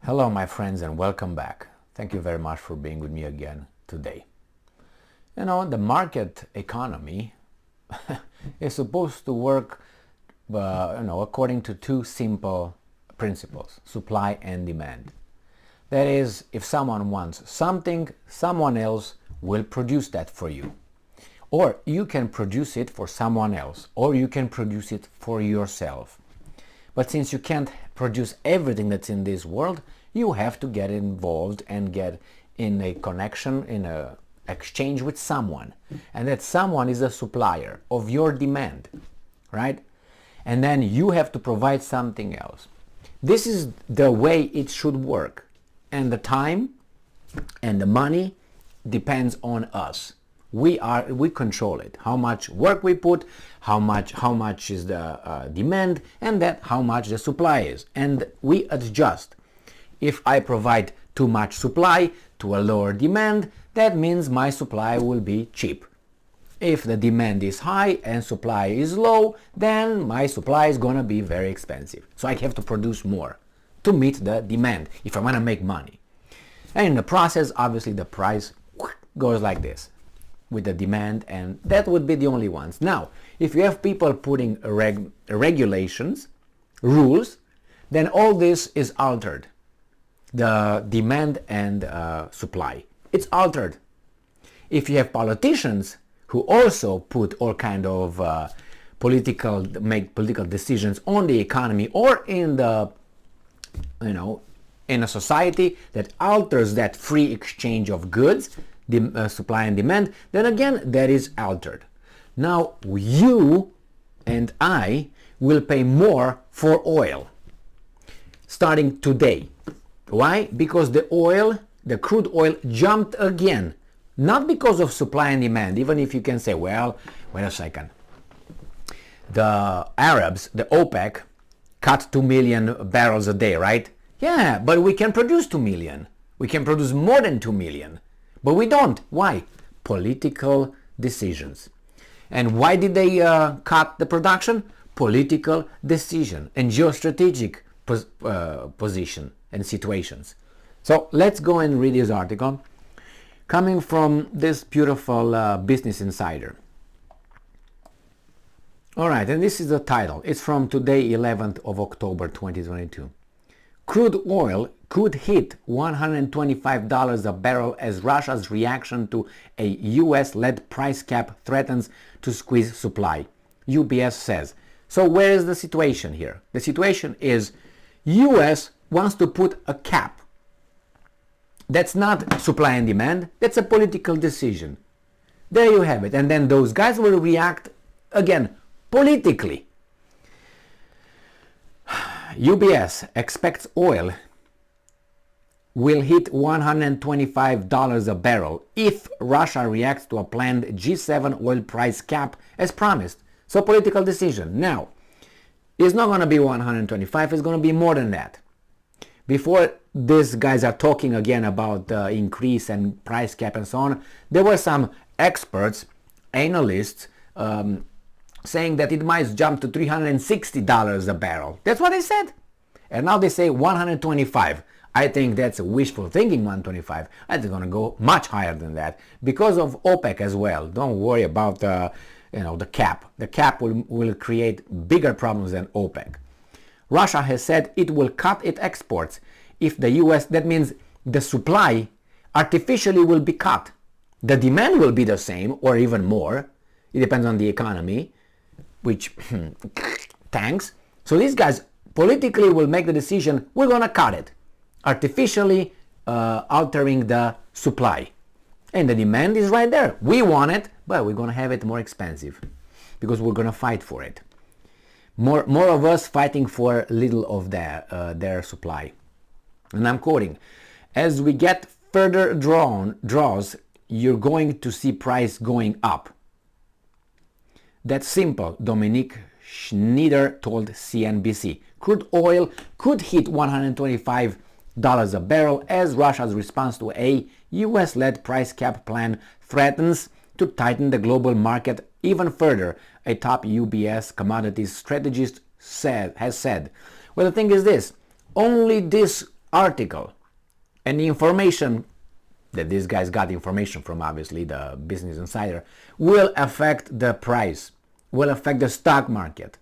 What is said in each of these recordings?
Hello my friends and welcome back. Thank you very much for being with me again today. The market economy is supposed to work according to two simple principles, supply and demand. That is, if someone wants something, someone else will produce that for you. Or you can produce it for someone else, or you can produce it for yourself. But since you can't produce everything that's in this world, you have to get involved and get in a connection, in a exchange with someone. And that someone is a supplier of your demand, right? And then you have to provide something else. This is the way it should work. And the time and the money depends on us. We control it. How much work we put, how much is the demand, and that how much the supply is. And we adjust. If I provide too much supply to a lower demand, that means my supply will be cheap. If the demand is high and supply is low, then my supply is gonna be very expensive. So I have to produce more to meet the demand if I wanna make money. And in the process, obviously the price goes like this with the demand, and that would be the only ones. Now, if you have people putting regulations, rules, then all this is altered. The demand and supply, it's altered. If you have politicians who also put all kind of make political decisions on the economy or in the in a society that alters that free exchange of goods, the supply and demand, then again that is altered. Now you and I will pay more for oil starting today. Why? Because the crude oil jumped again. Not because of supply and demand, even if you can say, well, wait a second. The Arabs, the OPEC, cut 2 million barrels a day, right? Yeah, but we can produce 2 million. We can produce more than 2 million. But we don't. Why? Political decisions. And why did they cut the production? Political decision and geostrategic position and situations. So let's go and read this article coming from this beautiful Business Insider. All right, and this is the title. It's from today, 11th of October 2022. Crude oil could hit $125 a barrel as Russia's reaction to a US-led price cap threatens to squeeze supply, UBS says. So where is the situation here? The situation is US wants to put a cap. That's not supply and demand, that's a political decision. There you have it. And then those guys will react again politically. UBS expects oil will hit $125 a barrel if Russia reacts to a planned G7 oil price cap as promised. So political decision. Now, it's not going to be 125, it's going to be more than that. Before these guys are talking again about the increase and price cap and so on, there were some experts, analysts, saying that it might jump to $360 a barrel. That's what they said. And now they say 125. I think that's a wishful thinking, 125. I think it's going to go much higher than that because of OPEC as well. Don't worry about the cap. The cap will create bigger problems than OPEC. Russia has said it will cut its exports. If the US, that means the supply artificially will be cut. The demand will be the same or even more. It depends on the economy, which tanks. So these guys politically will make the decision, we're going to cut it, artificially altering the supply. And the demand is right there. We want it, but we're going to have it more expensive because we're going to fight for it. More of us fighting for little of their supply. And I'm quoting, as we get further draws, you're going to see price going up. That's simple, Dominique Schneider told CNBC. Crude oil could hit $125 a barrel as Russia's response to a US-led price cap plan threatens to tighten the global market even further, a top UBS commodities strategist has said. Well, the thing is this, only this article and the information that these guys got information from, obviously the Business Insider, will affect the price, will affect the stock market.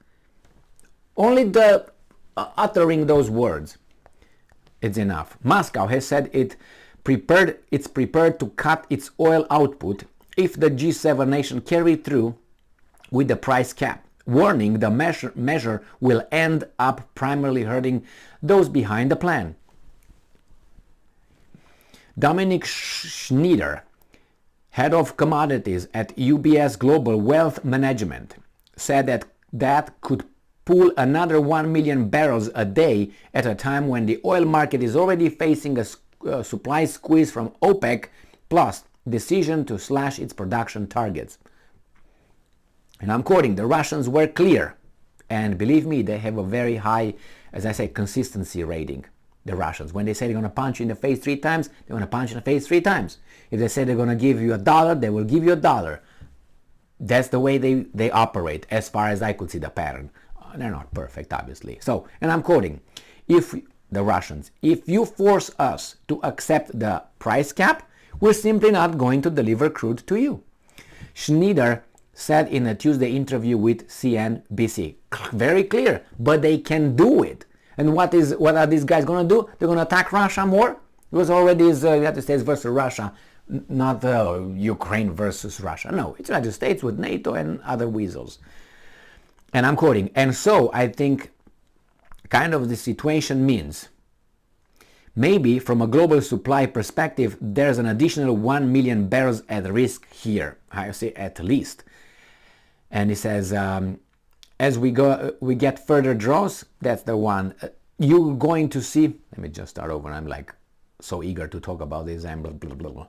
Only the uttering those words, it's enough. Moscow has said it's prepared to cut its oil output if the G7 nation carry through with the price cap, warning the measure will end up primarily hurting those behind the plan. Dominic Schneider, head of commodities at UBS Global Wealth Management, said that could pull another 1 million barrels a day at a time when the oil market is already facing a supply squeeze from OPEC plus decision to slash its production targets. And I'm quoting, the Russians were clear, and believe me, they have a very high, as I say, consistency rating. The Russians, when they say they're going to punch you in the face 3 times, they're going to punch you in the face 3 times. If they say they're going to give you $1, they will give you $1. That's the way they operate, as far as I could see the pattern. They're not perfect, obviously. So, and I'm quoting, if the Russians, if you force us to accept the price cap, we're simply not going to deliver crude to you. Schneider said in a Tuesday interview with CNBC. Very clear, but they can do it. And what are these guys going to do? They're going to attack Russia more? It was already the United States versus Russia, not Ukraine versus Russia. No, it's the United States with NATO and other weasels. And I'm quoting, and so I think kind of the situation means maybe from a global supply perspective, there's an additional 1 million barrels at risk here. I say at least. And he says, as we get further draws, that's the one. You're going to see, let me just start over. I'm like so eager to talk about this. I'm blah, blah, blah, blah.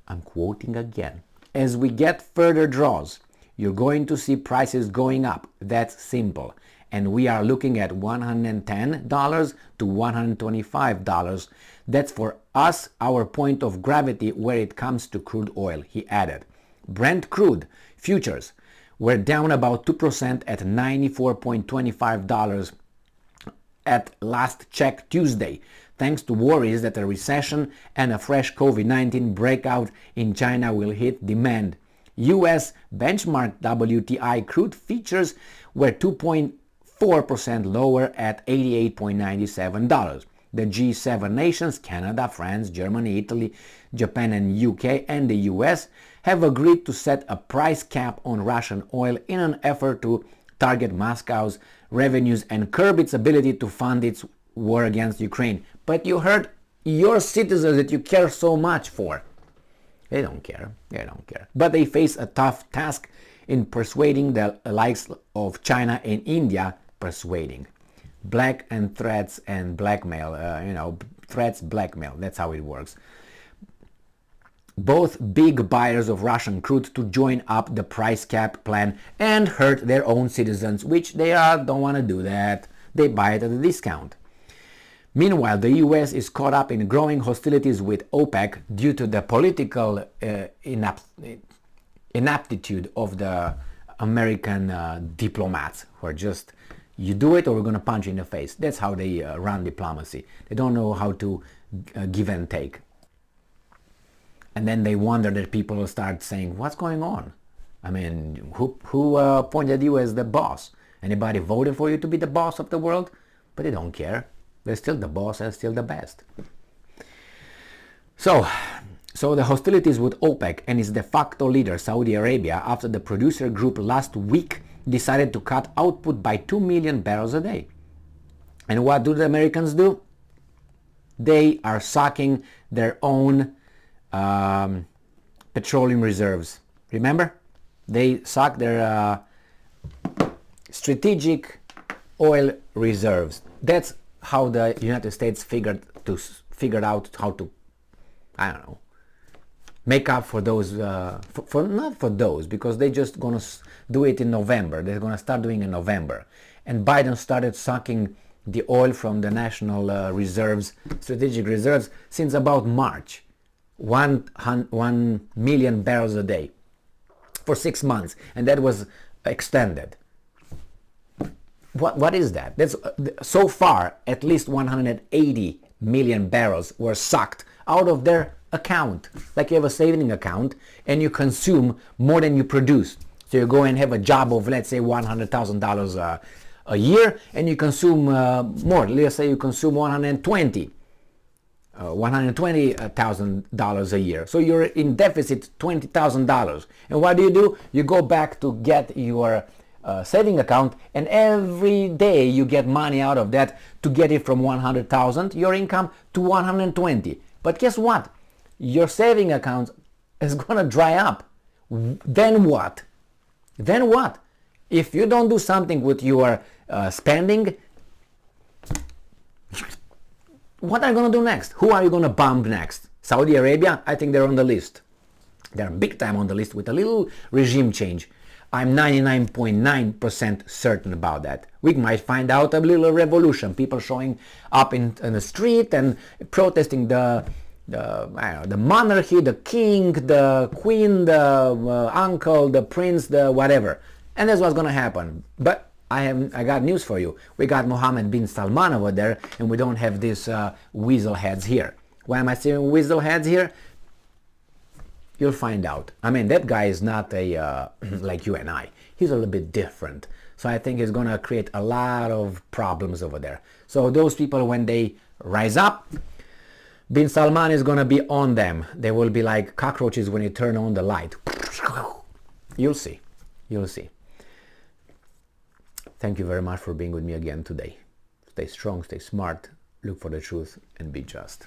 I'm quoting again. As we get further draws, you're going to see prices going up. That's simple. And we are looking at $110 to $125. That's for us, our point of gravity where it comes to crude oil, he added. Brent crude futures were down about 2% at $94.25 at last check Tuesday, thanks to worries that a recession and a fresh COVID-19 breakout in China will hit demand. US benchmark WTI crude futures were 2.4% lower at $88.97. The G7 nations, Canada, France, Germany, Italy, Japan and UK and the US have agreed to set a price cap on Russian oil in an effort to target Moscow's revenues and curb its ability to fund its war against Ukraine. But you heard your citizens that you care so much for. They don't care. They don't care. But they face a tough task in persuading the likes of China and India, persuading. Black and threats and blackmail, threats, blackmail, that's how it works. Both big buyers of Russian crude to join up the price cap plan and hurt their own citizens, which they don't want to do that. They buy it at a discount. Meanwhile, the US is caught up in growing hostilities with OPEC due to the political inaptitude of the American diplomats who are just, you do it or we're going to punch you in the face. That's how they run diplomacy. They don't know how to give and take. And then they wonder that people will start saying, what's going on? I mean, who appointed you as the boss? Anybody voted for you to be the boss of the world? But they don't care. They're still the boss and still the best. So the hostilities with OPEC and its de facto leader, Saudi Arabia, after the producer group last week decided to cut output by 2 million barrels a day. And what do the Americans do? They are sucking their own petroleum reserves. Remember? They suck their strategic oil reserves. That's how the United States figured out how to, I don't know, make up for those, not for those, because they just gonna do it in November. They're gonna start doing it in November. And Biden started sucking the oil from the national reserves, strategic reserves, since about March. 1 million barrels a day for 6 months, and that was extended. What is that? That's so far at least 180 million barrels were sucked out of their account. Like you have a saving account and you consume more than you produce. So you go and have a job of, let's say, $100,000 a year, and you consume more. Let's say you consume $120,000 a year. So you're in deficit $20,000. And what do? You go back to get your saving account, and every day you get money out of that to get it from 100,000, your income, to 120. But guess what? Your saving account is going to dry up. Then what? Then what? If you don't do something with your spending, what are you going to do next? Who are you going to bomb next? Saudi Arabia? I think they're on the list. They're big time on the list with a little regime change. I'm 99.9% certain about that. We might find out a little revolution. People showing up in the street and protesting the monarchy, the king, the queen, the uncle, the prince, the whatever. And that's what's going to happen. But I got news for you. We got Mohammed bin Salman over there, and we don't have these weasel heads here. Why am I saying weasel heads here? You'll find out. I mean, that guy is not a like you and I. He's a little bit different. So I think he's going to create a lot of problems over there. So those people, when they rise up, bin Salman is going to be on them. They will be like cockroaches when you turn on the light. You'll see. You'll see. Thank you very much for being with me again today. Stay strong, stay smart, look for the truth, and be just.